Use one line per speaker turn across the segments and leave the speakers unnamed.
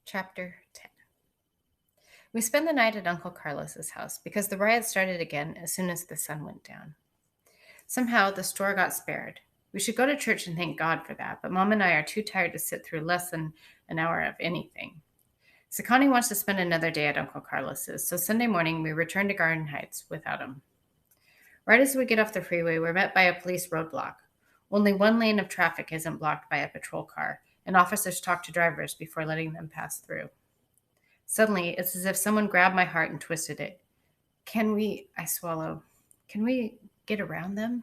Chapter 10. We spend the night at Uncle Carlos's house because the riot started again as soon as the sun went down. Somehow the store got spared. We should go to church and thank God for that, but Mom and I are too tired to sit through less than an hour of anything. Sakani wants to spend another day at Uncle Carlos's, so Sunday morning we return to Garden Heights without him. Right as we get off the freeway, we're met by a police roadblock. Only one lane of traffic isn't blocked by a patrol car, and officers talk to drivers before letting them pass through. Suddenly, it's as if someone grabbed my heart and twisted it. I swallow. Can we get around them?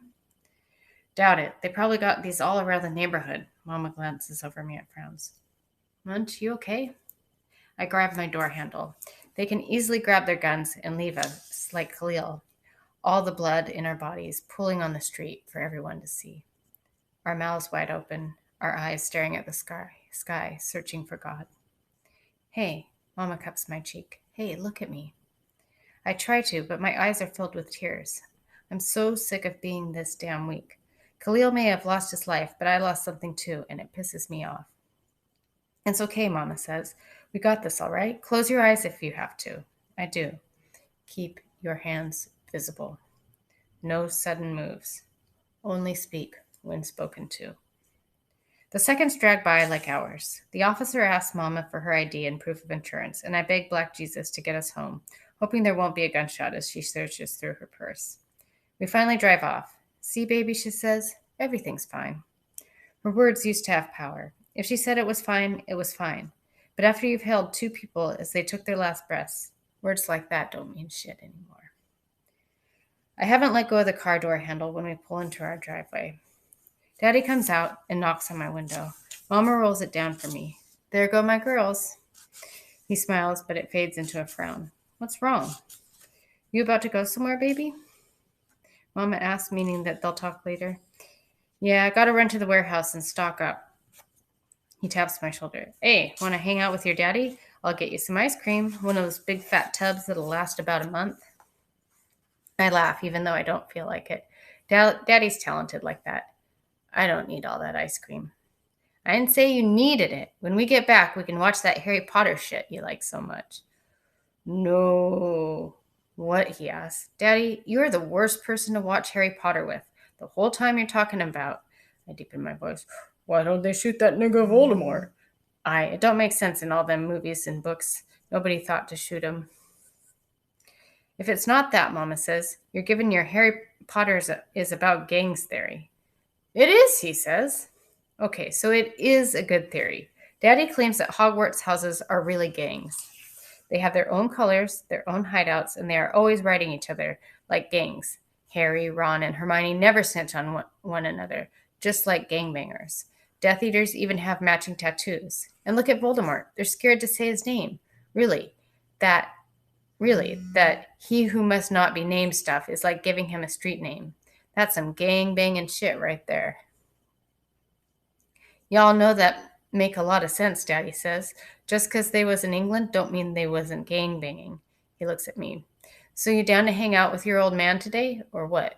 Doubt it. They probably got these all around the neighborhood. Mama glances over me and frowns. Aren't you okay? I grab my door handle. They can easily grab their guns and leave us like Khalil, all the blood in our bodies pooling on the street for everyone to see. Our mouths wide open, our eyes staring at the sky, searching for God. Hey, Mama cups my cheek. Hey, look at me. I try to, but my eyes are filled with tears. I'm so sick of being this damn weak. Khalil may have lost his life, but I lost something too, and it pisses me off. It's okay, Mama says. We got this, all right? Close your eyes if you have to. I do. Keep your hands visible. No sudden moves. Only speak when spoken to. The seconds drag by like hours. The officer asks Mama for her ID and proof of insurance, and I beg Black Jesus to get us home, hoping there won't be a gunshot as she searches through her purse. We finally drive off. See, baby, she says, everything's fine. Her words used to have power. If she said it was fine, it was fine. But after you've held two people as they took their last breaths, words like that don't mean shit anymore. I haven't let go of the car door handle when we pull into our driveway. Daddy comes out and knocks on my window. Mama rolls it down for me. There go my girls. He smiles, but it fades into a frown. What's wrong? You about to go somewhere, baby? Mama asks, meaning that they'll talk later. Yeah, I gotta run to the warehouse and stock up. He taps my shoulder. Hey, wanna hang out with your daddy? I'll get you some ice cream, one of those big fat tubs that'll last about a month. I laugh, even though I don't feel like it. Daddy's talented like that. I don't need all that ice cream. I didn't say you needed it. When we get back, we can watch that Harry Potter shit you like so much. No. What? He asks. Daddy, you're the worst person to watch Harry Potter with. The whole time you're talking about. I deepen my voice. Why don't they shoot that nigga Voldemort? It don't make sense in all them movies and books. Nobody thought to shoot him. If it's not that, Mama says, you're giving your Harry Potter is about gangs theory. It is, he says. Okay, so it is a good theory. Daddy claims that Hogwarts houses are really gangs. They have their own colors, their own hideouts, and they are always riding each other like gangs. Harry, Ron, and Hermione never snitch on one another, just like gangbangers. Death Eaters even have matching tattoos. And look at Voldemort. They're scared to say his name. That he who must not be named stuff is like giving him a street name. That's some gang banging shit right there. Y'all know that make a lot of sense, Daddy says. Just 'cause they was in England don't mean they wasn't gang banging. He looks at me. So you down to hang out with your old man today, or what?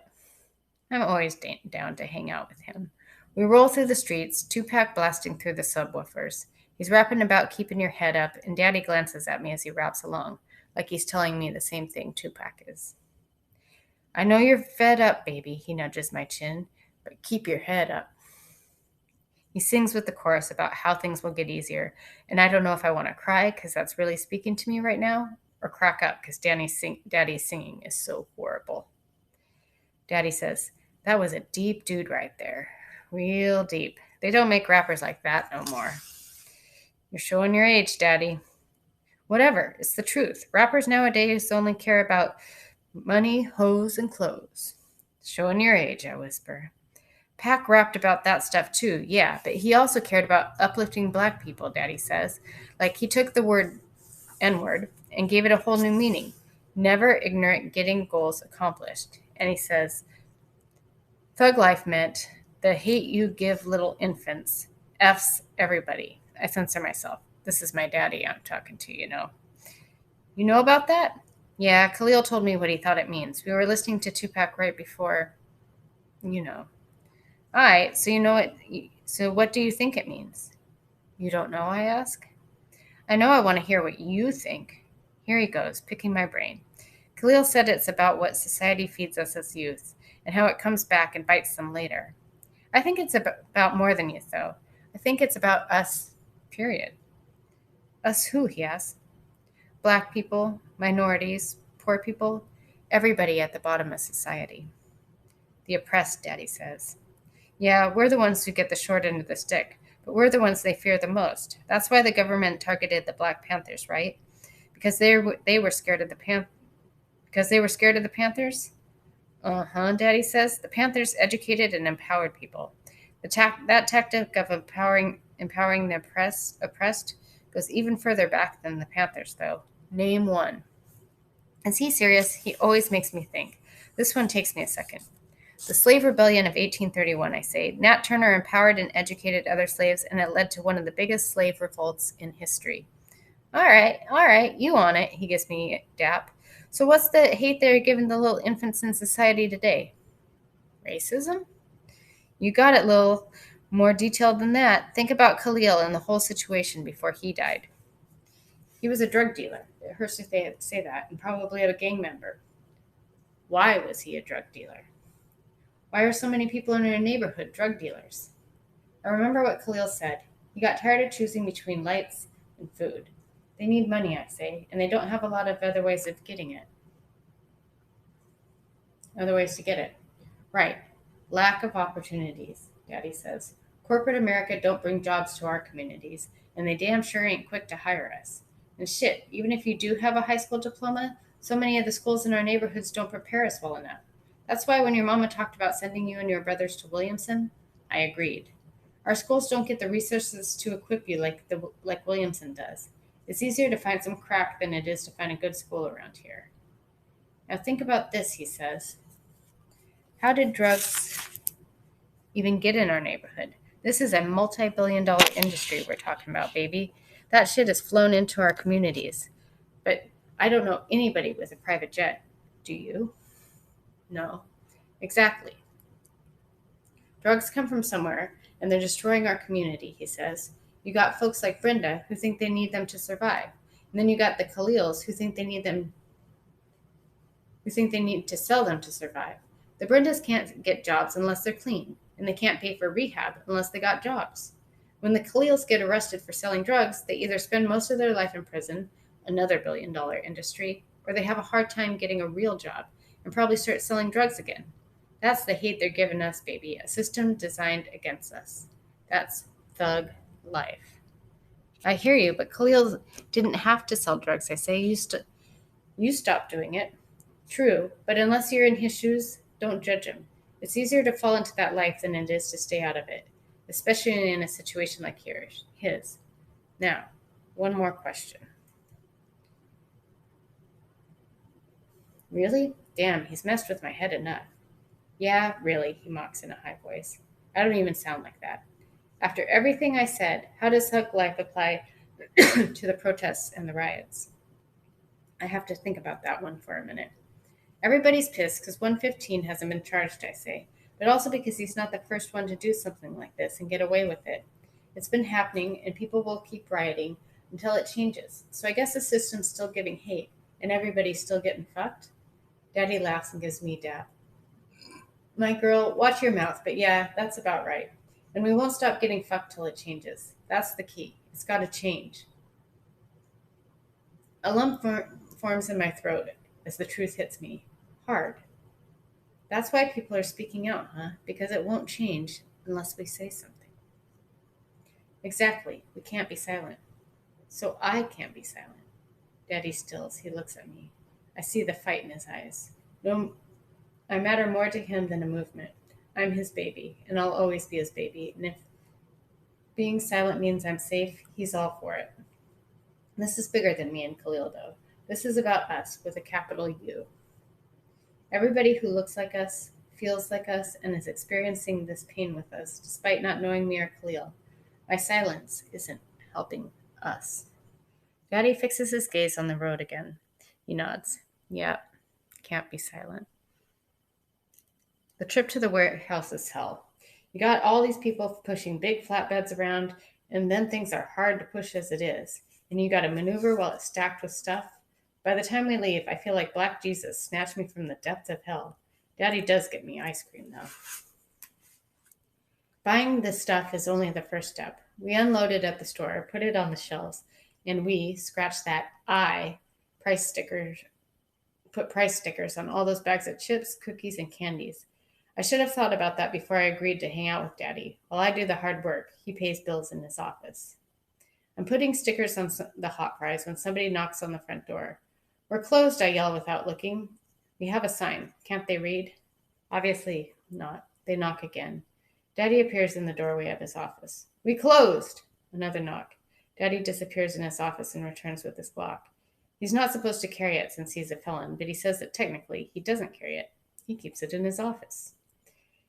I'm always down to hang out with him. We roll through the streets, Tupac blasting through the subwoofers. He's rapping about keeping your head up, and Daddy glances at me as he raps along, like he's telling me the same thing Tupac is. I know you're fed up, baby, he nudges my chin, but keep your head up. He sings with the chorus about how things will get easier, and I don't know if I want to cry because that's really speaking to me right now, or crack up because Daddy's singing is so horrible. Daddy says, that was a deep dude right there. Real deep. They don't make rappers like that no more. You're showing your age, Daddy. Whatever, it's the truth. Rappers nowadays only care about money, hoes, and clothes. Showing your age, I whisper. Pac rapped about that stuff too, yeah, but he also cared about uplifting black people, Daddy says. Like he took the word N-word and gave it a whole new meaning. Never ignorant getting goals accomplished. And he says, thug life meant the hate you give little infants. F's everybody. I censor myself. This is my daddy I'm talking to, you know. You know about that? Yeah, Khalil told me what he thought it means. We were listening to Tupac right before, you know. All right, so you know it. So what do you think it means? You don't know, I ask. I know I want to hear what you think. Here he goes, picking my brain. Khalil said it's about what society feeds us as youth and how it comes back and bites them later. I think it's about more than youth, though. I think it's about us, period. Us who, he asked. Black people, minorities, poor people, everybody at the bottom of society. The oppressed, Daddy says. Yeah, we're the ones who get the short end of the stick, but we're the ones they fear the most. That's why the government targeted the Black Panthers, right? Because they were scared of the because they were scared of the Panthers? Uh-huh, Daddy says. The Panthers educated and empowered people. That tactic of empowering the oppressed goes even further back than the Panthers, though. Name one. Is he serious? He always makes me think. This one takes me a second. The slave rebellion of 1831, I say. Nat Turner empowered and educated other slaves, and it led to one of the biggest slave revolts in history. All right, you on it, he gives me a dap. So what's the hate they're giving the little infants in society today? Racism? You got it, Lil. More detailed than that. Think about Khalil and the whole situation before he died. He was a drug dealer. It hurts to say that, and probably a gang member. Why was he a drug dealer? Why are so many people in our neighborhood drug dealers? I remember what Khalil said. He got tired of choosing between lights and food. They need money, I say, and they don't have a lot of other ways of getting it. Other ways to get it. Right. Lack of opportunities, Daddy says. Corporate America don't bring jobs to our communities, and they damn sure ain't quick to hire us. And shit, even if you do have a high school diploma, so many of the schools in our neighborhoods don't prepare us well enough. That's why when your mama talked about sending you and your brothers to Williamson, I agreed. Our schools don't get the resources to equip you like Williamson does. It's easier to find some crack than it is to find a good school around here. Now think about this, he says. How did drugs even get in our neighborhood? This is a multi-billion-dollar industry we're talking about, baby. That shit has flown into our communities. But I don't know anybody with a private jet. Do you? No. Exactly. Drugs come from somewhere, and they're destroying our community, he says. You got folks like Brenda who think they need them to survive. And then you got the Khalils who think they need to sell them to survive. The Brendas can't get jobs unless they're clean, and they can't pay for rehab unless they got jobs. When the Khalils get arrested for selling drugs, they either spend most of their life in prison, another billion-dollar industry, or they have a hard time getting a real job and probably start selling drugs again. That's the hate they're giving us, baby, a system designed against us. That's thug life. I hear you, but Khalil didn't have to sell drugs, I say. You stopped doing it. True, but unless you're in his shoes, don't judge him. It's easier to fall into that life than it is to stay out of it, especially in a situation like his. Now, one more question. Really? Damn, he's messed with my head enough. Yeah, really, he mocks in a high voice. I don't even sound like that. After everything I said, how does Hug Life apply to the protests and the riots? I have to think about that one for a minute. Everybody's pissed because 115 hasn't been charged, I say, but also because he's not the first one to do something like this and get away with it. It's been happening, and people will keep rioting until it changes. So I guess the system's still giving hate, and everybody's still getting fucked? Daddy laughs and gives me a dap. My girl, watch your mouth, but yeah, that's about right. And we won't stop getting fucked till it changes. That's the key. It's got to change. A lump forms in my throat as the truth hits me. Hard. That's why people are speaking out, huh? Because it won't change unless we say something. Exactly. We can't be silent. So I can't be silent. Daddy stills. He looks at me. I see the fight in his eyes. No, I matter more to him than a movement. I'm his baby, and I'll always be his baby. And if being silent means I'm safe, he's all for it. This is bigger than me and Khalil, though. This is about us with a capital U. Everybody who looks like us, feels like us, and is experiencing this pain with us, despite not knowing me or Khalil. My silence isn't helping us. Daddy fixes his gaze on the road again. He nods. Yeah, can't be silent. The trip to the warehouse is hell. You got all these people pushing big flatbeds around, and then things are hard to push as it is. and you got to maneuver while it's stacked with stuff. By the time we leave, I feel like Black Jesus snatched me from the depths of hell. Daddy does get me ice cream, though. Buying this stuff is only the first step. We unload it at the store, put it on the shelves, and we scratch that price stickers, put price stickers on all those bags of chips, cookies, and candies. I should have thought about that before I agreed to hang out with Daddy. While I do the hard work, he pays bills in his office. I'm putting stickers on the hot fries when somebody knocks on the front door. We're closed, I yell without looking. We have a sign. Can't they read? Obviously not. They knock again. Daddy appears in the doorway of his office. We closed! Another knock. Daddy disappears in his office and returns with his Glock. He's not supposed to carry it since he's a felon, but he says that technically he doesn't carry it. He keeps it in his office.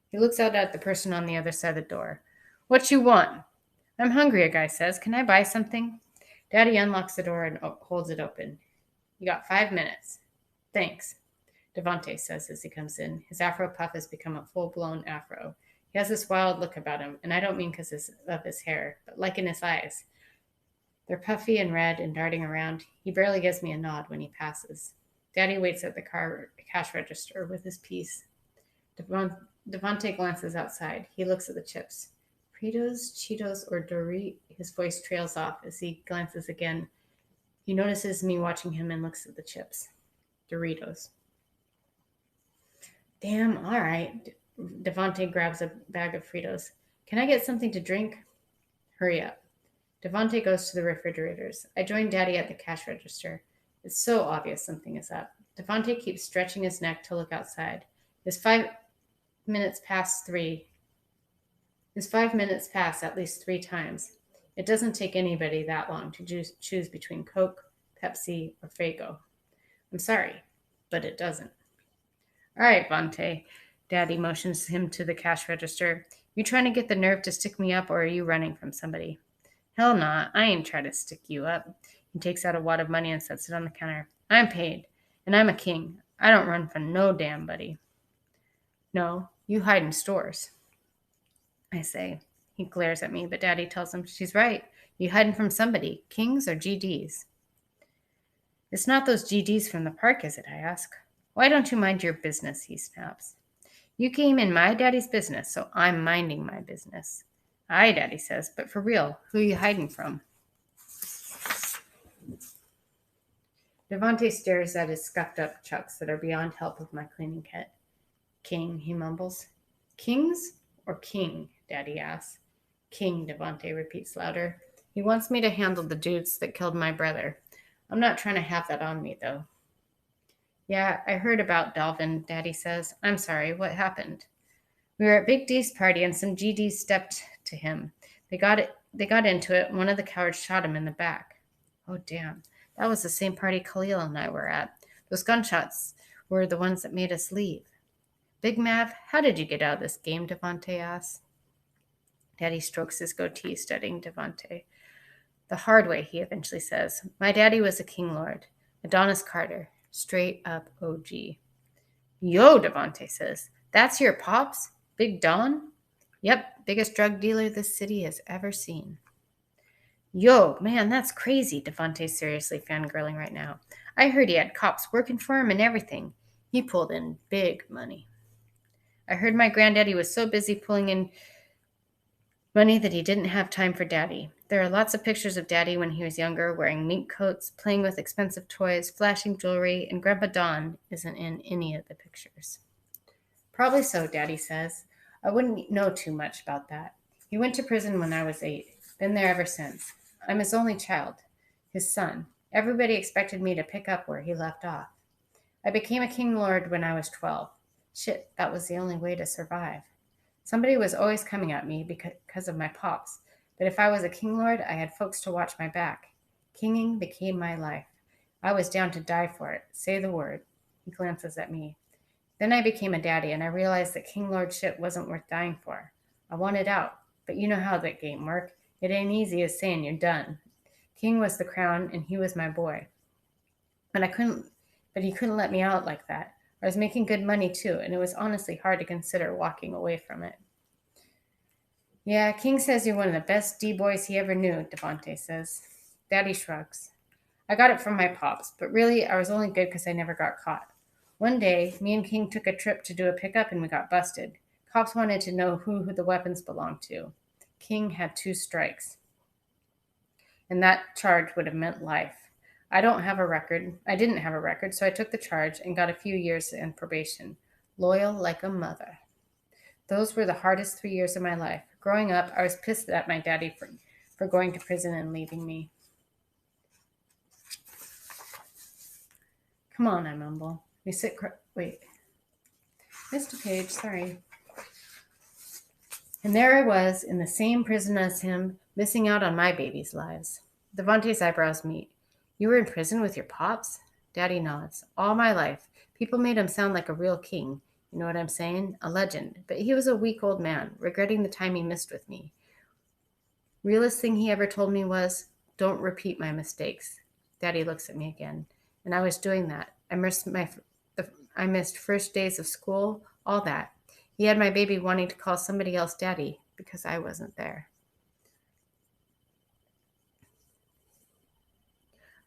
He looks out at the person on the other side of the door. What you want? I'm hungry, a guy says. Can I buy something? Daddy unlocks the door and holds it open. You got 5 minutes. Thanks, Devante says as he comes in. His afro puff has become a full-blown afro. He has this wild look about him, and I don't mean because of his hair, but like in his eyes. They're puffy and red and darting around. He barely gives me a nod when he passes. Daddy waits at the cash register with his piece. Devante glances outside. He looks at the chips. Fritos, Cheetos, or Doritos? His voice trails off as he glances again. He notices me watching him and looks at the chips. Doritos. Damn, all right. Devante grabs a bag of Fritos. Can I get something to drink? Hurry up. Devante goes to the refrigerators. I join Daddy at the cash register. It's so obvious something is up. Devante keeps stretching his neck to look outside. His 5 minutes pass at least 3 times. It doesn't take anybody that long to choose between Coke, Pepsi, or Faygo. I'm sorry, but it doesn't. All right, Devante. Daddy motions him to the cash register. You trying to get the nerve to stick me up, or are you running from somebody? Hell nah, I ain't trying to stick you up. He takes out a wad of money and sets it on the counter. I'm paid, and I'm a king. I don't run from no damn buddy. No, you hide in stores, I say. He glares at me, but Daddy tells him she's right. You hiding from somebody, kings or GDs? It's not those GDs from the park, is it? I ask. Why don't you mind your business? He snaps. You came in my daddy's business, so I'm minding my business. Aye, Daddy says, but for real, who are you hiding from? Devante stares at his scuffed up chucks that are beyond help with my cleaning kit. King, he mumbles. Kings or king? Daddy asks. King, Devante repeats louder. He wants me to handle the dudes that killed my brother. I'm not trying to have that on me, though. Yeah, I heard about Dalvin, Daddy says. I'm sorry, what happened? We were at Big D's party and some GDs stepped to him. They got into it, and one of the cowards shot him in the back. Oh, damn. That was the same party Khalil and I were at. Those gunshots were the ones that made us leave. Big Mav, how did you get out of this game? Devante asks. Daddy strokes his goatee, studying Devante. The hard way, he eventually says. My daddy was a king lord, Adonis Carter, straight up OG. Yo, Devante says. That's your pops? Big Don? Yep, biggest drug dealer this city has ever seen. Yo, man, that's crazy, Devante's seriously fangirling right now. I heard he had cops working for him and everything. He pulled in big money. I heard my granddaddy was so busy pulling in money that he didn't have time for Daddy. There are lots of pictures of Daddy when he was younger, wearing mink coats, playing with expensive toys, flashing jewelry, and Grandpa Don isn't in any of the pictures. Probably so, Daddy says. I wouldn't know too much about that. He went to prison when I was 8. Been there ever since. I'm his only child, his son. Everybody expected me to pick up where he left off. I became a king lord when I was 12. Shit, that was the only way to survive. Somebody was always coming at me because of my pops, but if I was a king lord, I had folks to watch my back. Kinging became my life. I was down to die for it. Say the word. He glances at me. Then I became a daddy, and I realized that king lordship wasn't worth dying for. I wanted out, but you know how that game worked. It ain't easy as saying you're done. King was the crown, and he was my boy. But he couldn't let me out like that. I was making good money too, and it was honestly hard to consider walking away from it. Yeah, King says you're one of the best D-boys he ever knew, Devante says. Daddy shrugs. I got it from my pops, but really I was only good because I never got caught. One day, me and King took a trip to do a pickup and we got busted. Cops wanted to know who the weapons belonged to. King had 2 strikes, and that charge would have meant life. I don't have a record. I didn't have a record, so I took the charge and got a few years in probation. Loyal like a mother. Those were the hardest 3 years of my life. Growing up, I was pissed at my daddy for going to prison and leaving me. Come on, I mumble. We sit. Wait. Missed a page, sorry. And there I was, in the same prison as him, missing out on my babies' lives. Devontae's eyebrows meet. You were in prison with your pops? Daddy nods. All my life. People made him sound like a real king. You know what I'm saying? A legend. But he was a weak old man, regretting the time he missed with me. Realest thing he ever told me was, don't repeat my mistakes. Daddy looks at me again. And I was doing that. I missed first days of school, all that. He had my baby wanting to call somebody else daddy because I wasn't there.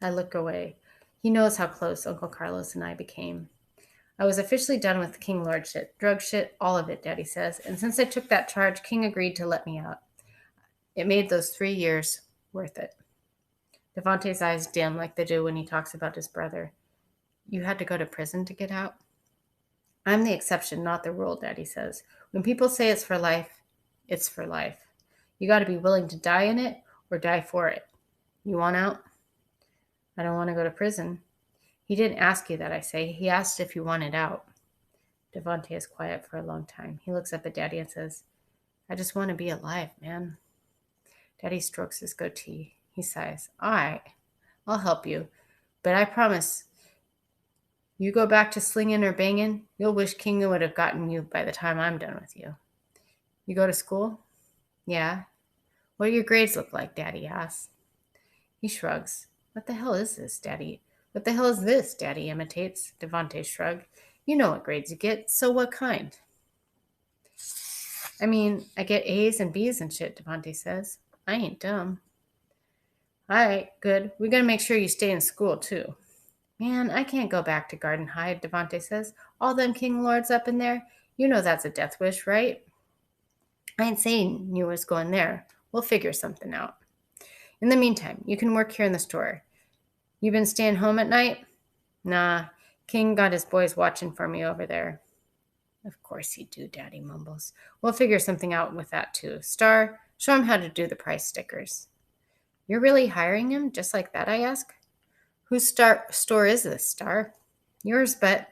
I look away. He knows how close Uncle Carlos and I became. I was officially done with King Lord shit, drug shit, all of it, Daddy says. And since I took that charge, King agreed to let me out. It made those 3 years worth it. Devontae's eyes dim like they do when he talks about his brother. You had to go to prison to get out? I'm the exception, not the rule, Daddy says. When people say it's for life, it's for life. You got to be willing to die in it or die for it. You want out? I don't want to go to prison. He didn't ask you that, I say. He asked if you wanted out. Devontae is quiet for a long time. He looks up at Daddy and says, I just want to be alive, man. Daddy strokes his goatee. He sighs. All right, I'll help you. But I promise, you go back to slinging or banging, you'll wish King would have gotten you by the time I'm done with you. You go to school? Yeah. What do your grades look like, Daddy asks. He shrugs. What the hell is this, Daddy? What the hell is this, Daddy imitates. Devontae shrugged. You know what grades you get, so what kind? I mean, I get A's and B's and shit, Devontae says. I ain't dumb. All right, good. We gotta make sure you stay in school, too. Man, I can't go back to Garden High, Devontae says. All them king lords up in there. You know that's a death wish, right? I ain't saying you was going there. We'll figure something out. In the meantime, you can work here in the store. You been staying home at night? Nah, King got his boys watching for me over there. Of course he do, Daddy mumbles. We'll figure something out with that too. Star, show him how to do the price stickers. You're really hiring him just like that, I ask? Whose store is this, Star? Yours, but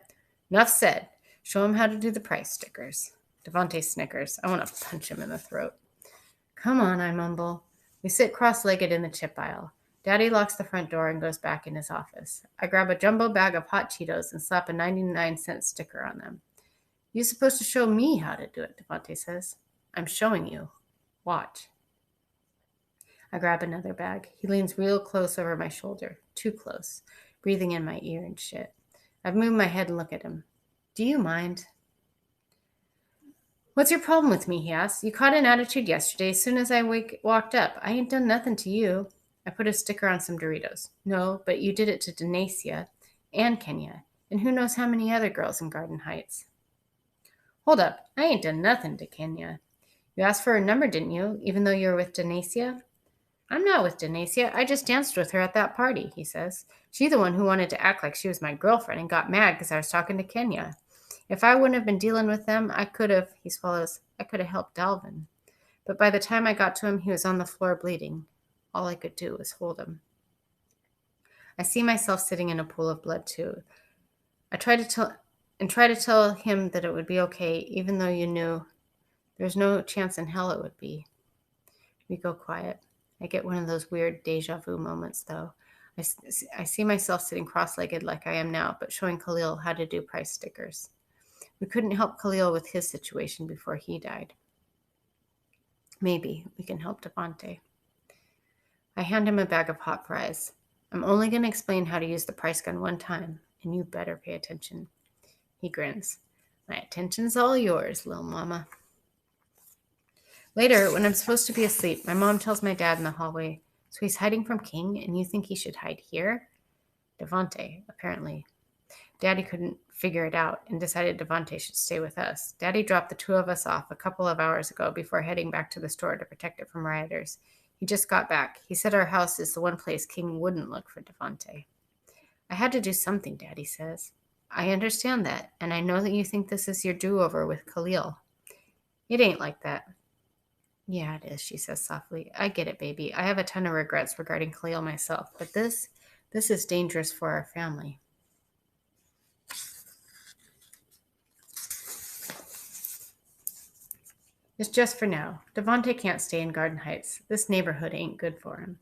enough said. Show him how to do the price stickers. Devontae snickers. I want to punch him in the throat. Come on, I mumble. We sit cross-legged in the chip aisle. Daddy locks the front door and goes back in his office. I grab a jumbo bag of hot Cheetos and slap a 99-cent sticker on them. You're supposed to show me how to do it, Devontae says. I'm showing you. Watch. I grab another bag. He leans real close over my shoulder. Too close. Breathing in my ear and shit. I've moved my head and look at him. Do you mind? What's your problem with me, he asks. You caught an attitude yesterday as soon as I walked up. I ain't done nothing to you. I put a sticker on some Doritos. No, but you did it to Denasia and Kenya, and who knows how many other girls in Garden Heights. Hold up. I ain't done nothing to Kenya. You asked for her number, didn't you, even though you were with Denasia? I'm not with Denasia. I just danced with her at that party, he says. She's the one who wanted to act like she was my girlfriend and got mad because I was talking to Kenya. If I wouldn't have been dealing with them, I could have, he swallows, I could have helped Dalvin. But by the time I got to him, he was on the floor bleeding. All I could do was hold him. I see myself sitting in a pool of blood, too. I try to tell him that it would be okay, even though you knew there's no chance in hell it would be. We go quiet. I get one of those weird deja vu moments, though. I see myself sitting cross-legged like I am now, but showing Khalil how to do price stickers. We couldn't help Khalil with his situation before he died. Maybe we can help Devontae. I hand him a bag of hot fries. I'm only going to explain how to use the price gun one time, and you better pay attention. He grins. My attention's all yours, little mama. Later, when I'm supposed to be asleep, my mom tells my dad in the hallway, So he's hiding from King, and you think he should hide here? Devante, apparently. Daddy couldn't figure it out and decided Devante should stay with us. Daddy dropped the two of us off a couple of hours ago before heading back to the store to protect it from rioters. He just got back. He said our house is the one place King wouldn't look for Devante. I had to do something, Daddy says. I understand that, and I know that you think this is your do-over with Khalil. It ain't like that. Yeah, it is, she says softly. I get it, baby. I have a ton of regrets regarding Khalil myself, but this is dangerous for our family. It's just for now. Devante can't stay in Garden Heights. This neighborhood ain't good for him.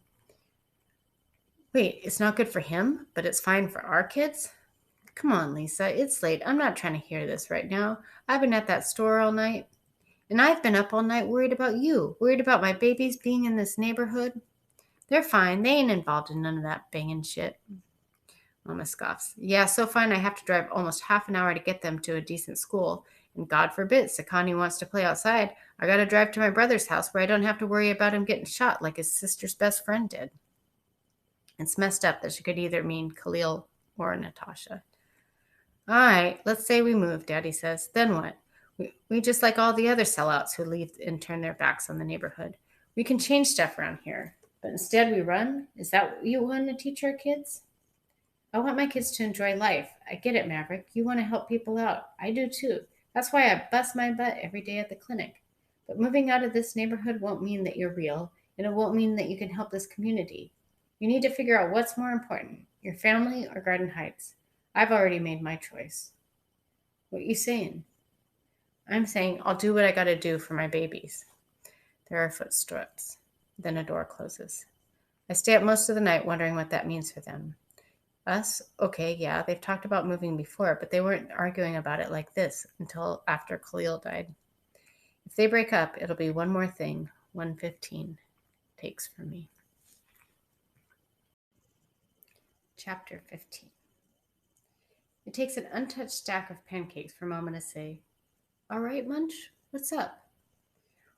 Wait, it's not good for him, but it's fine for our kids? Come on, Lisa. It's late. I'm not trying to hear this right now. I've been at that store all night. And I've been up all night worried about you, worried about my babies being in this neighborhood. They're fine. They ain't involved in none of that banging shit. Mama scoffs. Yeah, so fine I have to drive almost half an hour to get them to a decent school. And God forbid Sakani wants to play outside. I gotta drive to my brother's house where I don't have to worry about him getting shot like his sister's best friend did. It's messed up that she could either mean Khalil or Natasha. All right, let's say we move, Daddy says. Then what? We just like all the other sellouts who leave and turn their backs on the neighborhood. We can change stuff around here, but instead we run? Is that what you want to teach our kids? I want my kids to enjoy life. I get it, Maverick. You want to help people out. I do too. That's why I bust my butt every day at the clinic. But moving out of this neighborhood won't mean that you're real, and it won't mean that you can help this community. You need to figure out what's more important, your family or Garden Heights. I've already made my choice. What you saying? I'm saying I'll do what I gotta do for my babies. There are footsteps. Then a door closes. I stay up most of the night wondering what that means for them. Us? Okay, yeah, they've talked about moving before, but they weren't arguing about it like this until after Khalil died. If they break up, it'll be one more thing 115 takes from me. Chapter 15. It takes an untouched stack of pancakes for Mama to say, All right, Munch, what's up?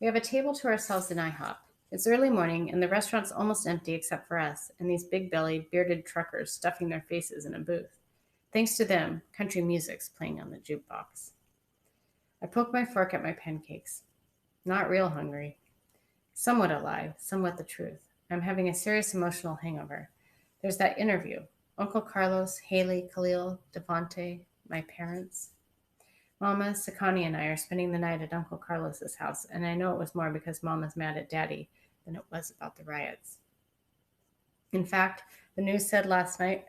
We have a table to ourselves in IHOP. It's early morning, and the restaurant's almost empty except for us and these big-bellied, bearded truckers stuffing their faces in a booth. Thanks to them, country music's playing on the jukebox. I poke my fork at my pancakes. Not real hungry. Somewhat alive, somewhat the truth. I'm having a serious emotional hangover. There's that interview. Uncle Carlos, Haley, Khalil, Devante, my parents. Mama, Sakani, and I are spending the night at Uncle Carlos's house, and I know it was more because Mama's mad at Daddy than it was about the riots. In fact, the news said last night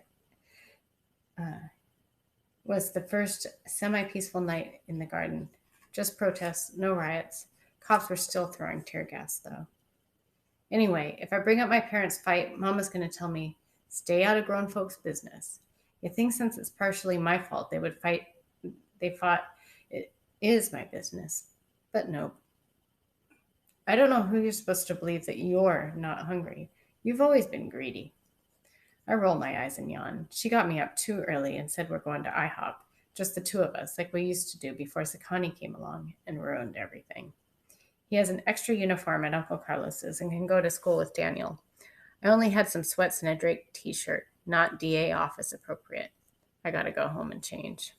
was the first semi-peaceful night in the garden. Just protests, no riots. Cops were still throwing tear gas, though. Anyway, if I bring up my parents' fight, Mama's going to tell me, stay out of grown folks' business. You think since it's partially my fault they would fight, they fought, it is my business. But nope. I don't know who you're supposed to believe that you're not hungry. You've always been greedy. I roll my eyes and yawn. She got me up too early and said we're going to IHOP, just the two of us, like we used to do before Sakani came along and ruined everything. He has an extra uniform at Uncle Carlos's and can go to school with Daniel. I only had some sweats and a Drake t-shirt, not DA office appropriate. I gotta go home and change.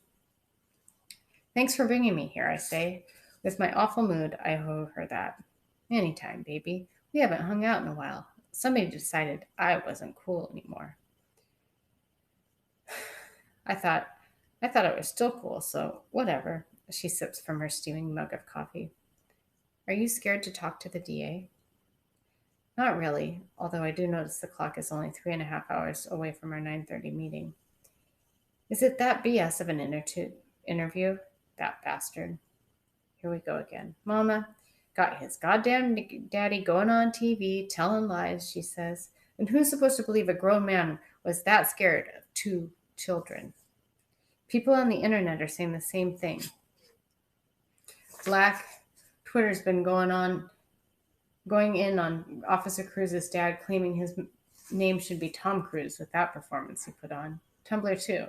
Thanks for bringing me here, I say. With my awful mood, I owe her that. Anytime, baby. We haven't hung out in a while. Somebody decided I wasn't cool anymore. I thought it was still cool, so whatever. She sips from her steaming mug of coffee. Are you scared to talk to the DA? Not really, although I do notice the clock is only 3.5 hours away from our 9:30 meeting. Is it that BS of an interview? That bastard. Here we go again. Mama, got his goddamn daddy going on TV telling lies, she says. And who's supposed to believe a grown man was that scared of 2 children? People on the internet are saying the same thing. Black Twitter's been going in on Officer Cruz's dad, claiming his name should be Tom Cruise with that performance he put on. Tumblr too.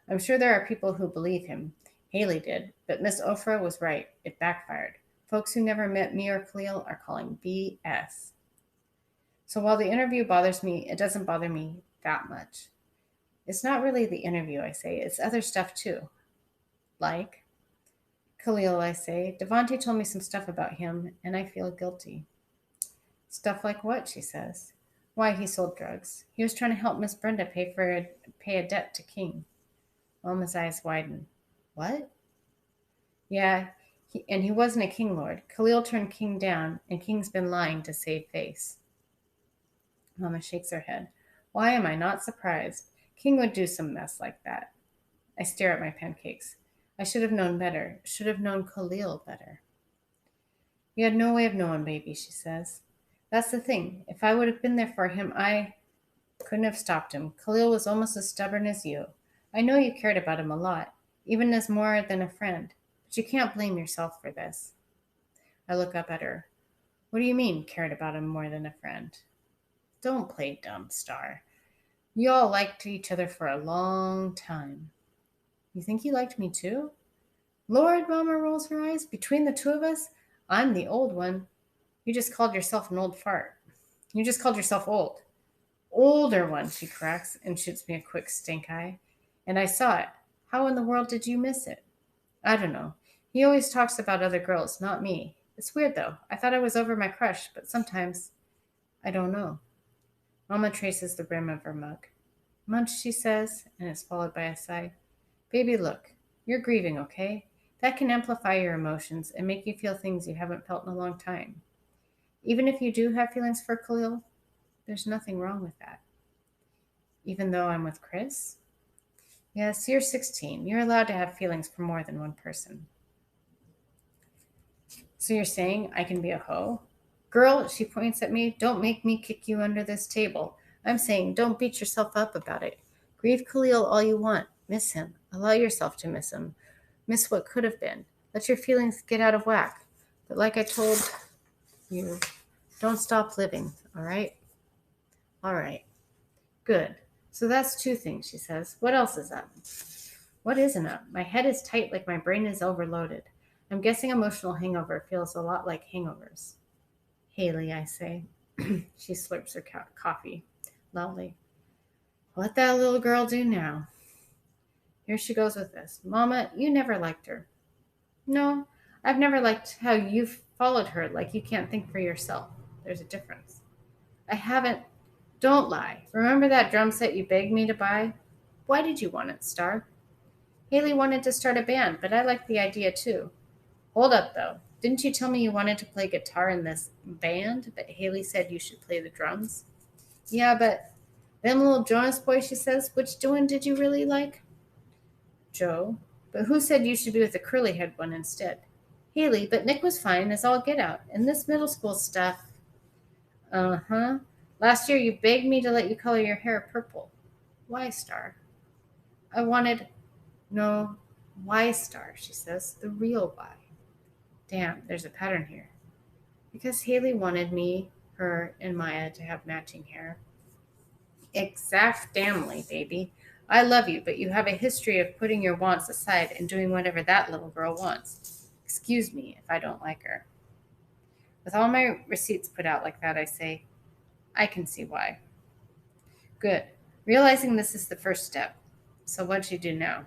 I'm sure there are people who believe him. Haley did, but Miss Ofra was right. It backfired. Folks who never met me or Khalil are calling BS. So while the interview bothers me, it doesn't bother me that much. It's not really the interview, I say. It's other stuff too. Like, Khalil, I say. Devontae told me some stuff about him, and I feel guilty. Stuff like what? She says. Why, he sold drugs. He was trying to help Miss Brenda pay a debt to King. Mama's eyes widen. What? Yeah, and he wasn't a King Lord. Khalil turned King down, and King's been lying to save face. Mama shakes her head. Why am I not surprised? King would do some mess like that. I stare at my pancakes. I should have known better. Should have known Khalil better. You had no way of knowing, baby, she says. That's the thing. If I would have been there for him, I couldn't have stopped him. Khalil was almost as stubborn as you. I know you cared about him a lot, even as more than a friend. But you can't blame yourself for this. I look up at her. What do you mean, cared about him more than a friend? Don't play dumb, Star. You all liked each other for a long time. You think he liked me too? Lord, Mama rolls her eyes. Between the two of us, I'm the old one. You just called yourself an old fart. You just called yourself old. Older one, she corrects and shoots me a quick stink eye. And I saw it. How in the world did you miss it? I don't know. He always talks about other girls, not me. It's weird though. I thought I was over my crush, but sometimes I don't know. Mama traces the rim of her mug. Munch, she says, and is followed by a sigh. Baby, look. You're grieving, okay? That can amplify your emotions and make you feel things you haven't felt in a long time. Even if you do have feelings for Khalil, there's nothing wrong with that. Even though I'm with Chris? Yes, you're 16. You're allowed to have feelings for more than one person. So you're saying I can be a hoe? Girl, she points at me, don't make me kick you under this table. I'm saying don't beat yourself up about it. Grieve Khalil all you want. Miss him. Allow yourself to miss him. Miss what could have been. Let your feelings get out of whack. But like I told you, don't stop living, all right? All right. Good. So that's two things, she says. What else is up? What isn't up? My head is tight like my brain is overloaded. I'm guessing emotional hangover feels a lot like hangovers. Haley, I say. She slurps her coffee loudly. What that little girl do now? Here she goes with this. Mama, you never liked her. No, I've never liked how you've followed her like you can't think for yourself. There's a difference. I haven't. Don't lie. Remember that drum set you begged me to buy? Why did you want it, Star? Haley wanted to start a band, but I liked the idea too. Hold up, though. Didn't you tell me you wanted to play guitar in this band, but Haley said you should play the drums? Yeah, but them little Jonas boys, she says, which one did you really like? Joe. But who said you should be with the curly haired one instead? Haley, but Nick was fine as all get out. And this middle school stuff. Uh-huh. Last year you begged me to let you color your hair purple. Why, Star? I wanted. No, why, Star, she says. The real why. Damn, there's a pattern here. Because Haley wanted me, her, and Maya to have matching hair. Exact-damnly, baby. I love you, but you have a history of putting your wants aside and doing whatever that little girl wants. Excuse me if I don't like her. With all my receipts put out like that, I say, I can see why. Good. Realizing this is the first step. So what'd you do now?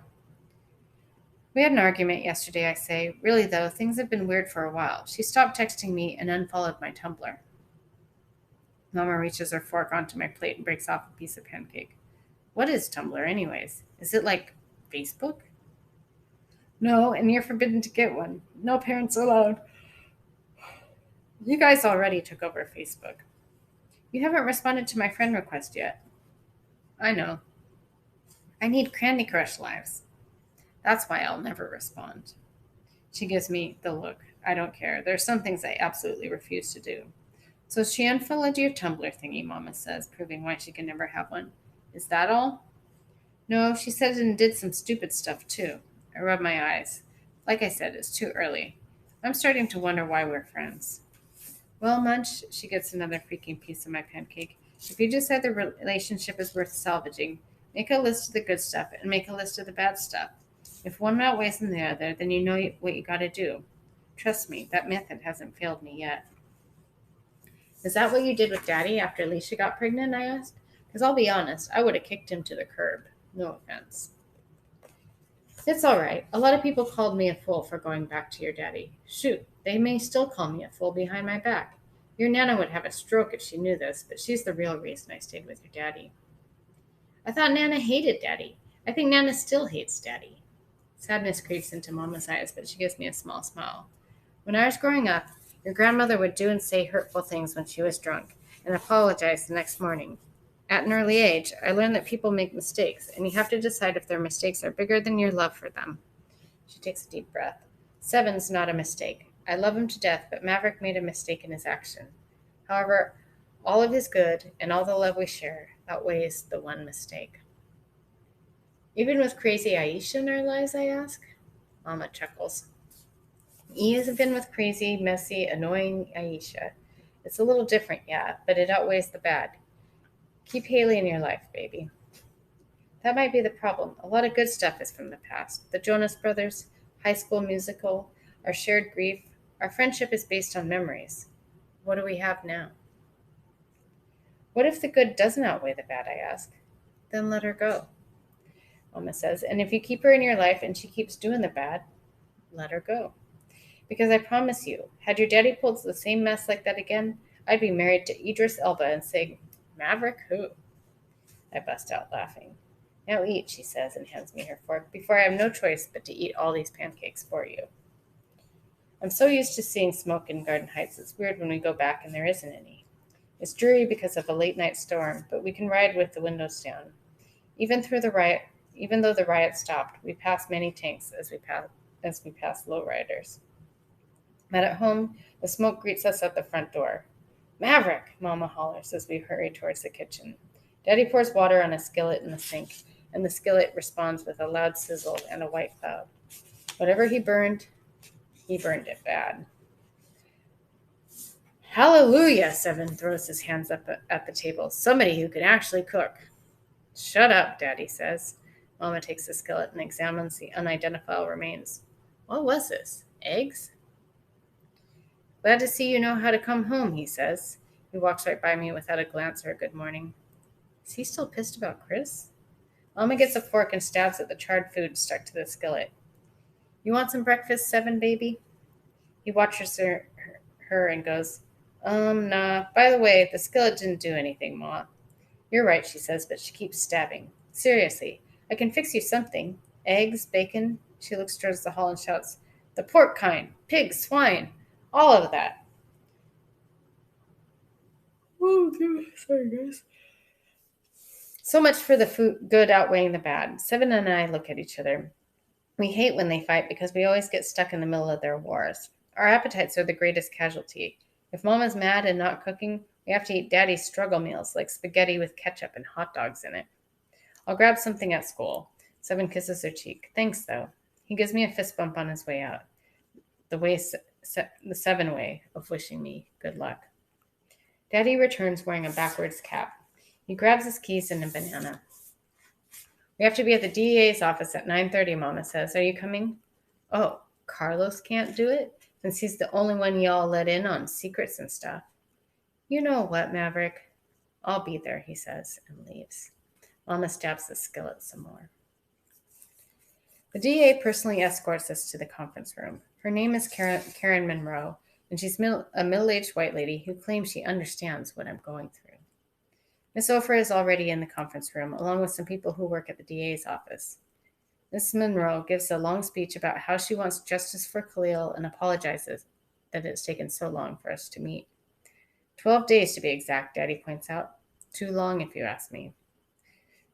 We had an argument yesterday, I say. Really, though, things have been weird for a while. She stopped texting me and unfollowed my Tumblr. Mama reaches her fork onto my plate and breaks off a piece of pancake. What is Tumblr, anyways? Is it like Facebook? No, and you're forbidden to get one. No parents allowed. You guys already took over Facebook. You haven't responded to my friend request yet. I know. I need Candy Crush lives. That's why I'll never respond. She gives me the look. I don't care. There are some things I absolutely refuse to do. So she unfollowed your Tumblr thingy, Mama says, proving why she can never have one. Is that all? No, she said it and did some stupid stuff too. I rub my eyes. Like I said, it's too early. I'm starting to wonder why we're friends. Well, Munch, she gets another freaking piece of my pancake. If you decide the relationship is worth salvaging, make a list of the good stuff and make a list of the bad stuff. If one outweighs the other, then you know what you gotta do. Trust me, that method hasn't failed me yet. Is that what you did with Daddy after Alicia got pregnant? I asked. Because I'll be honest, I would have kicked him to the curb. No offense. It's all right. A lot of people called me a fool for going back to your daddy. Shoot, they may still call me a fool behind my back. Your Nana would have a stroke if she knew this, but she's the real reason I stayed with your daddy. I thought Nana hated Daddy. I think Nana still hates Daddy. Sadness creeps into Mama's eyes, but she gives me a small smile. When I was growing up, your grandmother would do and say hurtful things when she was drunk and apologize the next morning. At an early age, I learned that people make mistakes, and you have to decide if their mistakes are bigger than your love for them. She takes a deep breath. Seven's not a mistake. I love him to death, but Maverick made a mistake in his action. However, all of his good and all the love we share outweighs the one mistake. Even with crazy Aisha in our lives, I ask? Mama chuckles. He hasn't been with crazy, messy, annoying Aisha. It's a little different, yeah, but it outweighs the bad. Keep Haley in your life, baby. That might be the problem. A lot of good stuff is from the past. The Jonas Brothers, High School Musical, our shared grief. Our friendship is based on memories. What do we have now? What if the good doesn't outweigh the bad, I ask? Then let her go, Mama says. And if you keep her in your life and she keeps doing the bad, let her go. Because I promise you, had your daddy pulled the same mess like that again, I'd be married to Idris Elba and say, Maverick who? I bust out laughing. Now eat, she says, and hands me her fork, before I have no choice but to eat all these pancakes for you. I'm so used to seeing smoke in Garden Heights, it's weird when we go back and there isn't any. It's dreary because of a late-night storm, but we can ride with the windows down. Even though the riot stopped, we pass many tanks as we pass lowriders. But at home, the smoke greets us at the front door. Maverick, Mama hollers as we hurry towards the kitchen. Daddy pours water on a skillet in the sink, and the skillet responds with a loud sizzle and a white cloud. Whatever he burned it bad. Hallelujah, Seven throws his hands up at the table. Somebody who can actually cook. Shut up, Daddy says. Mama takes the skillet and examines the unidentifiable remains. What was this? Eggs? Glad to see you know how to come home, he says. He walks right by me without a glance or a good morning. Is he still pissed about Chris? Mama gets a fork and stabs at the charred food stuck to the skillet. You want some breakfast, Seven, baby? He watches her and goes, nah. By the way, the skillet didn't do anything, Ma. You're right, she says, but she keeps stabbing. Seriously, I can fix you something. Eggs, bacon. She looks towards the hall and shouts, the pork kind, pig, swine, all of that. Oh, sorry, guys. So much for the food good outweighing the bad. Seven and I look at each other. We hate when they fight because we always get stuck in the middle of their wars. Our appetites are the greatest casualty. If Mama's mad and not cooking, we have to eat Daddy's struggle meals like spaghetti with ketchup and hot dogs in it. I'll grab something at school. Seven kisses her cheek. Thanks, though. He gives me a fist bump on his way out. The Seven way of wishing me good luck. Daddy returns wearing a backwards cap. He grabs his keys and a banana. We have to be at the DEA's office at 9:30, Mama says. Are you coming? Oh, Carlos can't do it? Since he's the only one y'all let in on secrets and stuff. You know what, Maverick? I'll be there, he says, and leaves. Mama stabs the skillet some more. The DA personally escorts us to the conference room. Her name is Karen Monroe, and she's a middle-aged white lady who claims she understands what I'm going through. Miss Ofer is already in the conference room, along with some people who work at the DA's office. Miss Monroe gives a long speech about how she wants justice for Khalil and apologizes that it's taken so long for us to meet. 12 days to be exact, Daddy points out. Too long, if you ask me.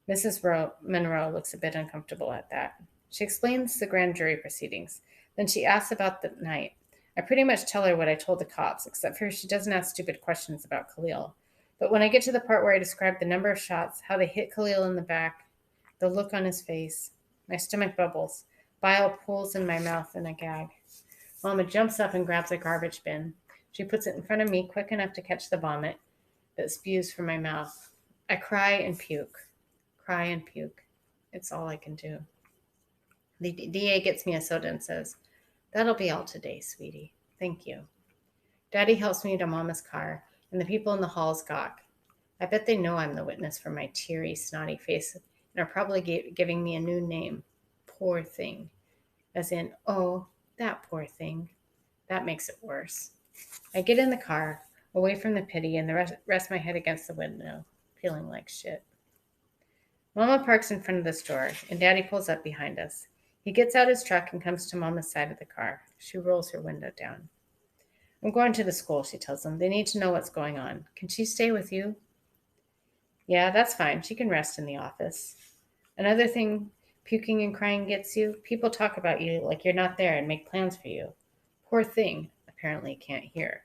Mrs. Monroe looks a bit uncomfortable at that. She explains the grand jury proceedings. Then she asks about the night. I pretty much tell her what I told the cops, except for she doesn't ask stupid questions about Khalil. But when I get to the part where I describe the number of shots, how they hit Khalil in the back, the look on his face, my stomach bubbles, bile pools in my mouth, and I gag. Mama jumps up and grabs a garbage bin. She puts it in front of me quick enough to catch the vomit that spews from my mouth. I cry and puke. Cry and puke. It's all I can do. The DA gets me a soda and says, That'll be all today, sweetie. Thank you. Daddy helps me to Mama's car, and the people in the halls gawk. I bet they know I'm the witness for my teary, snotty face and are probably giving me a new name. Poor thing. As in, oh, that poor thing. That makes it worse. I get in the car, away from the pity, and rest my head against the window, feeling like shit. Mama parks in front of the store, and Daddy pulls up behind us. He gets out his truck and comes to Mama's side of the car. She rolls her window down. I'm going to the school, she tells him. They need to know what's going on. Can she stay with you? Yeah, that's fine. She can rest in the office. Another thing puking and crying gets you, people talk about you like you're not there and make plans for you. Poor thing, apparently can't hear.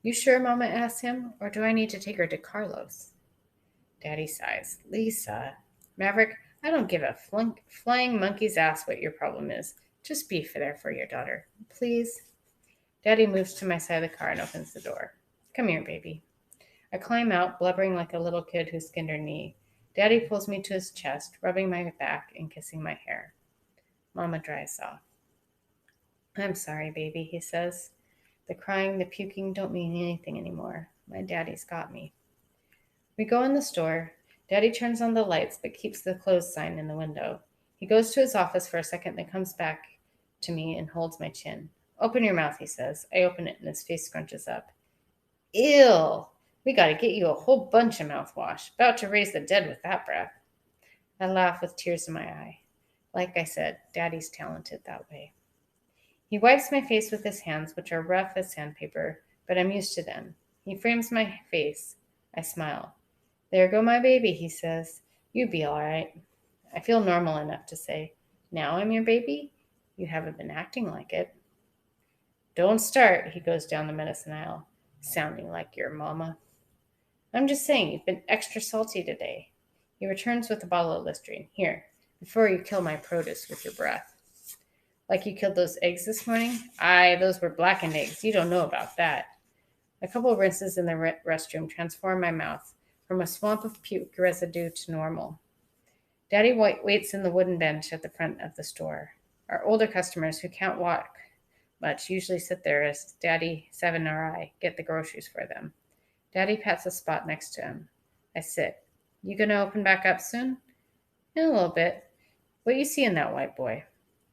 You sure, Mama asks him, or do I need to take her to Carlos? Daddy sighs. Lisa. Maverick, I don't give a flying monkey's ass what your problem is. Just be there for your daughter. Please? Daddy moves to my side of the car and opens the door. Come here, baby. I climb out, blubbering like a little kid who skinned her knee. Daddy pulls me to his chest, rubbing my back and kissing my hair. Mama dries off. I'm sorry, baby, he says. The crying, the puking don't mean anything anymore. My daddy's got me. We go in the store. Daddy turns on the lights but keeps the closed sign in the window. He goes to his office for a second, then comes back to me and holds my chin. Open your mouth, he says. I open it and his face scrunches up. Ew! We gotta get you a whole bunch of mouthwash. About to raise the dead with that breath. I laugh with tears in my eye. Like I said, Daddy's talented that way. He wipes my face with his hands, which are rough as sandpaper, but I'm used to them. He frames my face. I smile. There go my baby, he says. You be all right. I feel normal enough to say, now I'm your baby? You haven't been acting like it. Don't start, he goes down the medicine aisle, sounding like your mama. I'm just saying, you've been extra salty today. He returns with a bottle of Listerine. Here, before you kill my produce with your breath. Like you killed those eggs this morning? Aye, those were blackened eggs. You don't know about that. A couple of rinses in the restroom transform my mouth from a swamp of puke residue to normal. Daddy waits in the wooden bench at the front of the store. Our older customers who can't walk much usually sit there as Daddy, Seven, or I get the groceries for them. Daddy pats a spot next to him. I sit. You gonna open back up soon? In a little bit. What you see in that white boy?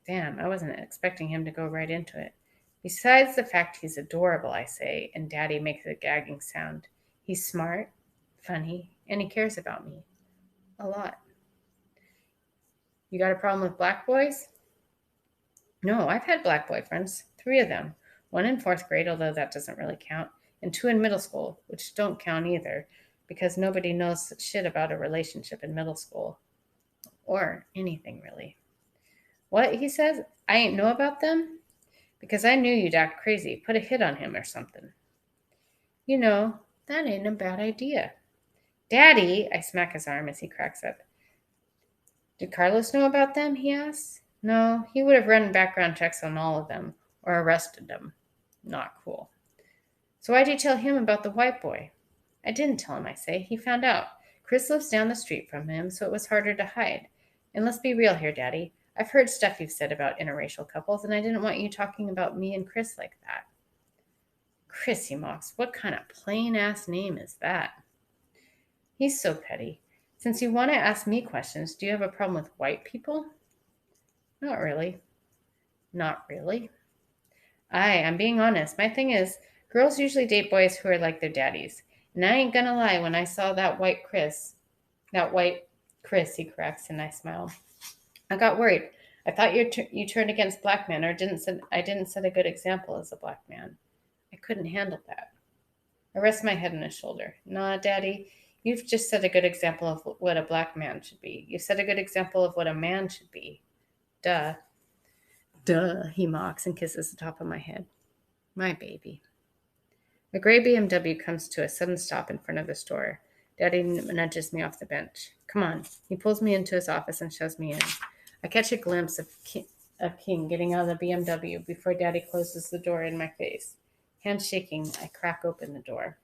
Damn, I wasn't expecting him to go right into it. Besides the fact he's adorable, I say, and Daddy makes a gagging sound. He's smart, funny, and he cares about me. A lot. You got a problem with black boys? No, I've had black boyfriends. 3 of them. 1 in 4th grade, although that doesn't really count, and 2 in middle school, which don't count either, because nobody knows shit about a relationship in middle school. Or anything, really. What, he says? I ain't know about them? Because I knew you'd act crazy. Put a hit on him or something. You know, that ain't a bad idea. Daddy, I smack his arm as he cracks up. Did Carlos know about them, he asks. No, he would have run background checks on all of them, or arrested them. Not cool. So why'd you tell him about the white boy? I didn't tell him, I say. He found out. Chris lives down the street from him, so it was harder to hide. And let's be real here, Daddy. I've heard stuff you've said about interracial couples, and I didn't want you talking about me and Chris like that. Chris, he mocks. What kind of plain-ass name is that? He's so petty. Since you want to ask me questions, do you have a problem with white people? Not really. Not really? I'm being honest. My thing is, girls usually date boys who are like their daddies. And I ain't gonna lie, when I saw that white Chris, he corrects, and I smile. I got worried. I thought you turned against black men, or I didn't set a good example as a black man. I couldn't handle that. I rest my head on his shoulder. Nah, Daddy, you've just set a good example of what a black man should be. You set a good example of what a man should be. Duh. Duh, he mocks and kisses the top of my head. My baby. A gray BMW comes to a sudden stop in front of the store. Daddy nudges me off the bench. Come on. He pulls me into his office and shoves me in. I catch a glimpse of King getting out of the BMW before Daddy closes the door in my face. Hands shaking, I crack open the door.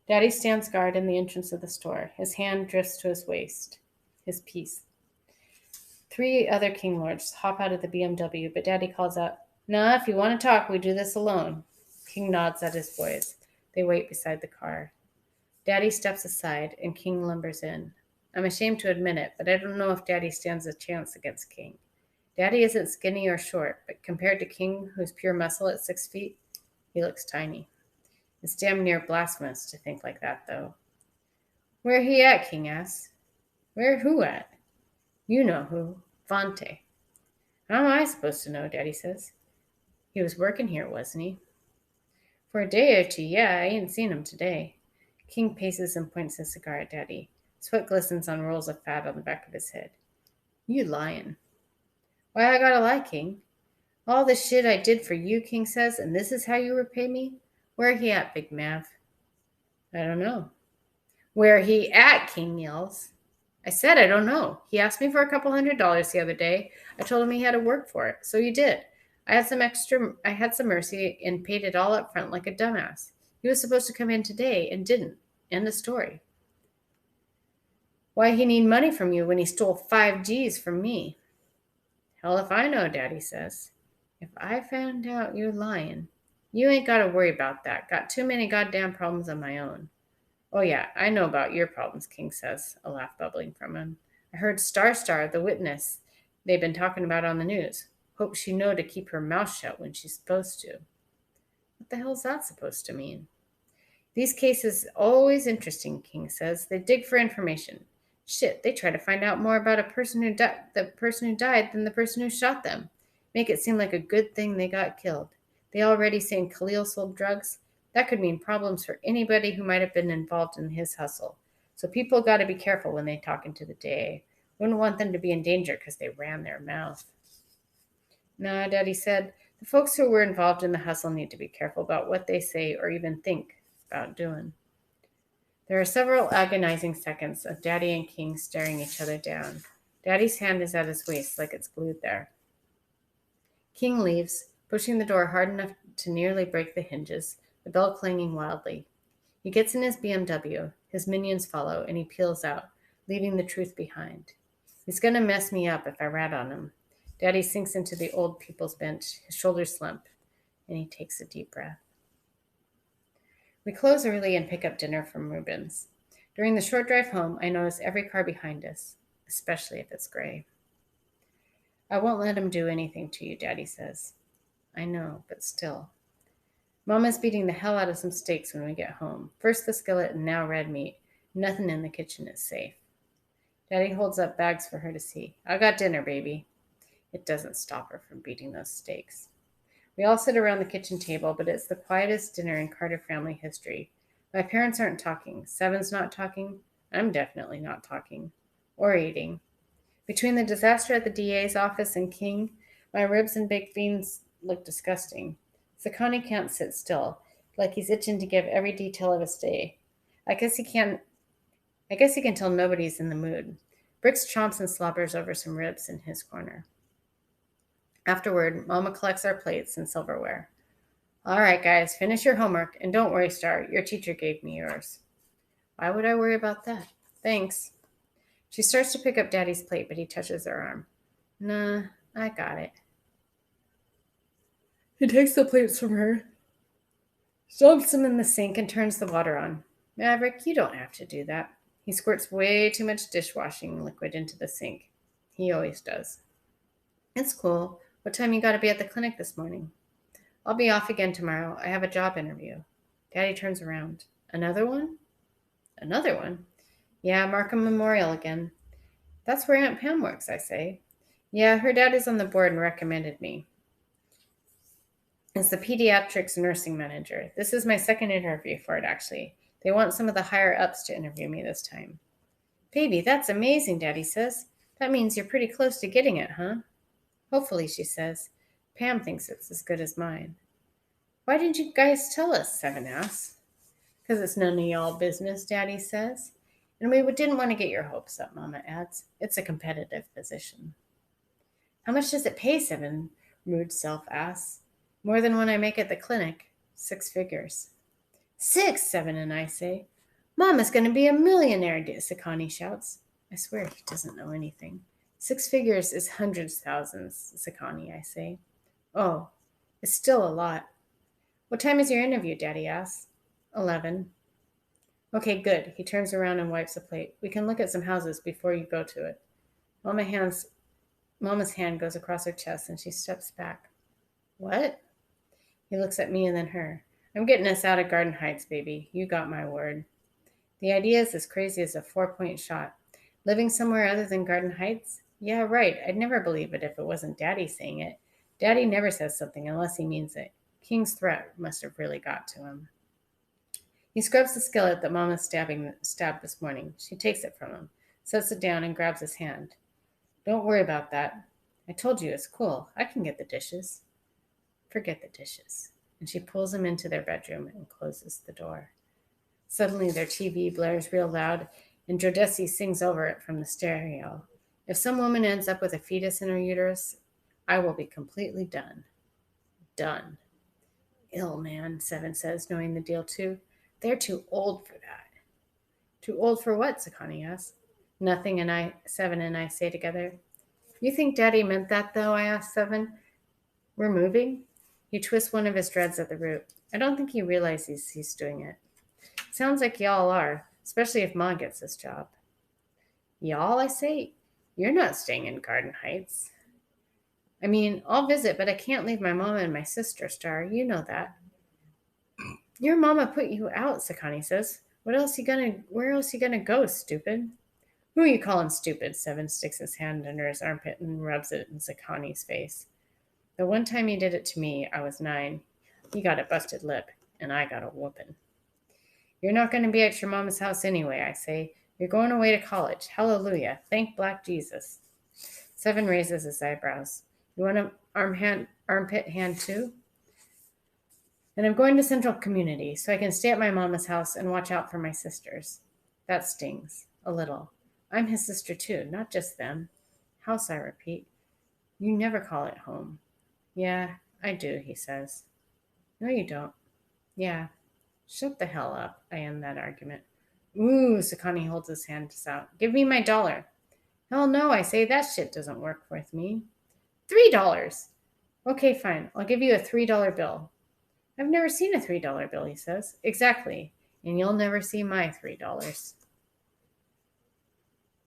Daddy stands guard in the entrance of the store. His hand drifts to his waist. His piece. 3 other King Lords hop out of the BMW, but Daddy calls out, Nah, if you want to talk, we do this alone. King nods at his boys. They wait beside the car. Daddy steps aside, and King lumbers in. I'm ashamed to admit it, but I don't know if Daddy stands a chance against King. Daddy isn't skinny or short, but compared to King, who's pure muscle at 6 feet, he looks tiny. It's damn near blasphemous to think like that, though. Where he at? King asks. Where who at? You know who. Vante. How am I supposed to know? Daddy says. He was working here, wasn't he? For a day or two, yeah, I ain't seen him today. King paces and points his cigar at Daddy. Sweat glistens on rolls of fat on the back of his head. You lying. Why I gotta lie, King? All the shit I did for you, King says, and this is how you repay me? Where he at, Big Mav? I don't know. Where he at, King yells. I said I don't know. He asked me for a couple $100 the other day. I told him he had to work for it, so he did. I had some mercy and paid it all up front like a dumbass. He was supposed to come in today and didn't. End of story. Why he need money from you when he stole 5 G's from me? Hell if I know, Daddy says. If I found out you're lying, you ain't got to worry about that. Got too many goddamn problems of my own. Oh yeah, I know about your problems, King says, a laugh bubbling from him. I heard Star, the witness, they've been talking about on the news. Hope she know to keep her mouth shut when she's supposed to. What the hell's that supposed to mean? These cases always interesting, King says. They dig for information. Shit, they try to find out more about the person who died than the person who shot them. Make it seem like a good thing they got killed. They already saying Khalil sold drugs. That could mean problems for anybody who might have been involved in his hustle. So people got to be careful when they talk into the DA. Wouldn't want them to be in danger because they ran their mouth. Nah, Daddy said, the folks who were involved in the hustle need to be careful about what they say or even think about doing. There are several agonizing seconds of Daddy and King staring each other down. Daddy's hand is at his waist like it's glued there. King leaves, pushing the door hard enough to nearly break the hinges, the bell clanging wildly. He gets in his BMW, his minions follow, and he peels out, leaving the truth behind. He's going to mess me up if I rat on him. Daddy sinks into the old people's bench, his shoulders slump, and he takes a deep breath. We close early and pick up dinner from Reuben's. During the short drive home, I notice every car behind us, especially if it's gray. I won't let him do anything to you, Daddy says. I know, but still. Mama's beating the hell out of some steaks when we get home. First the skillet and now red meat. Nothing in the kitchen is safe. Daddy holds up bags for her to see. I got dinner, baby. It doesn't stop her from beating those steaks. We all sit around the kitchen table, but it's the quietest dinner in Carter family history. My parents aren't talking. Seven's not talking. I'm definitely not talking. Or eating. Between the disaster at the DA's office and King, my ribs and baked beans look disgusting. Sakani can't sit still, like he's itching to give every detail of his day. I guess he can tell nobody's in the mood. Bricks chomps and slobbers over some ribs in his corner. Afterward, Mama collects our plates and silverware. All right, guys, finish your homework, and don't worry, Star, your teacher gave me yours. Why would I worry about that? Thanks. She starts to pick up Daddy's plate, but he touches her arm. Nah, I got it. He takes the plates from her, dumps them in the sink, and turns the water on. Maverick, you don't have to do that. He squirts way too much dishwashing liquid into the sink. He always does. It's cool. What time you got to be at the clinic this morning? I'll be off again tomorrow. I have a job interview. Daddy turns around. Another one? Another one? Yeah, Markham Memorial again. That's where Aunt Pam works, I say. Yeah, her dad is on the board and recommended me. It's the pediatrics nursing manager. This is my second interview for it, actually. They want some of the higher-ups to interview me this time. Baby, that's amazing, Daddy says. That means you're pretty close to getting it, huh? Hopefully, she says. Pam thinks it's as good as mine. Why didn't you guys tell us? Seven asks. Because it's none of y'all business, Daddy says. And we didn't want to get your hopes up, Mama adds. It's a competitive position. How much does it pay, Seven? Rude self asks. More than when I make at the clinic. 6 figures. 6, Seven and I say. Mama's going to be a millionaire, Sakani shouts. I swear he doesn't know anything. 6 figures is hundreds of thousands, Sakani, I say. Oh, it's still a lot. What time is your interview, Daddy asks. 11. Okay, good. He turns around and wipes a plate. We can look at some houses before you go to it. Mama's hand goes across her chest and she steps back. What? He looks at me and then her. I'm getting us out of Garden Heights, baby. You got my word. The idea is as crazy as a 4-point shot. Living somewhere other than Garden Heights? Yeah, right. I'd never believe it if it wasn't Daddy saying it. Daddy never says something unless he means it. King's threat must have really got to him. He scrubs the skillet that Mama stabbed this morning. She takes it from him, sets it down, and grabs his hand. Don't worry about that. I told you it's cool. I can get the dishes. Forget the dishes. And she pulls him into their bedroom and closes the door. Suddenly their TV blares real loud, and Jodeci sings over it from the stereo. If some woman ends up with a fetus in her uterus, I will be completely done. Done. Ill, man, Seven says, knowing the deal too. They're too old for that. Too old for what? Sakani asks. Nothing, and Seven and I say together. You think Daddy meant that, though? I ask Seven. We're moving? He twists one of his dreads at the root. I don't think he realizes he's doing it. Sounds like y'all are, especially if Ma gets this job. Y'all, I say? You're not staying in Garden Heights. I mean, I'll visit, but I can't leave my mama and my sister, Star. You know that. Your mama put you out, Sakani says. Where else you gonna go, stupid? Who are you calling stupid? Seven sticks his hand under his armpit and rubs it in Sakani's face. The one time he did it to me, I was 9. He got a busted lip, and I got a whooping. You're not going to be at your mama's house anyway, I say. You're going away to college. Hallelujah. Thank Black Jesus. Seven raises his eyebrows. You want an armpit hand too? And I'm going to Central Community so I can stay at my mama's house and watch out for my sisters. That stings. A little. I'm his sister too, not just them. House, I repeat. You never call it home. Yeah, I do, he says. No, you don't. Yeah. Shut the hell up, I end that argument. Ooh, Sakani holds his hands out. Give me my $1. Hell no, I say, that shit doesn't work with me. $3. Okay, fine. I'll give you a $3 bill. I've never seen a $3 bill, he says. Exactly. And you'll never see my $3.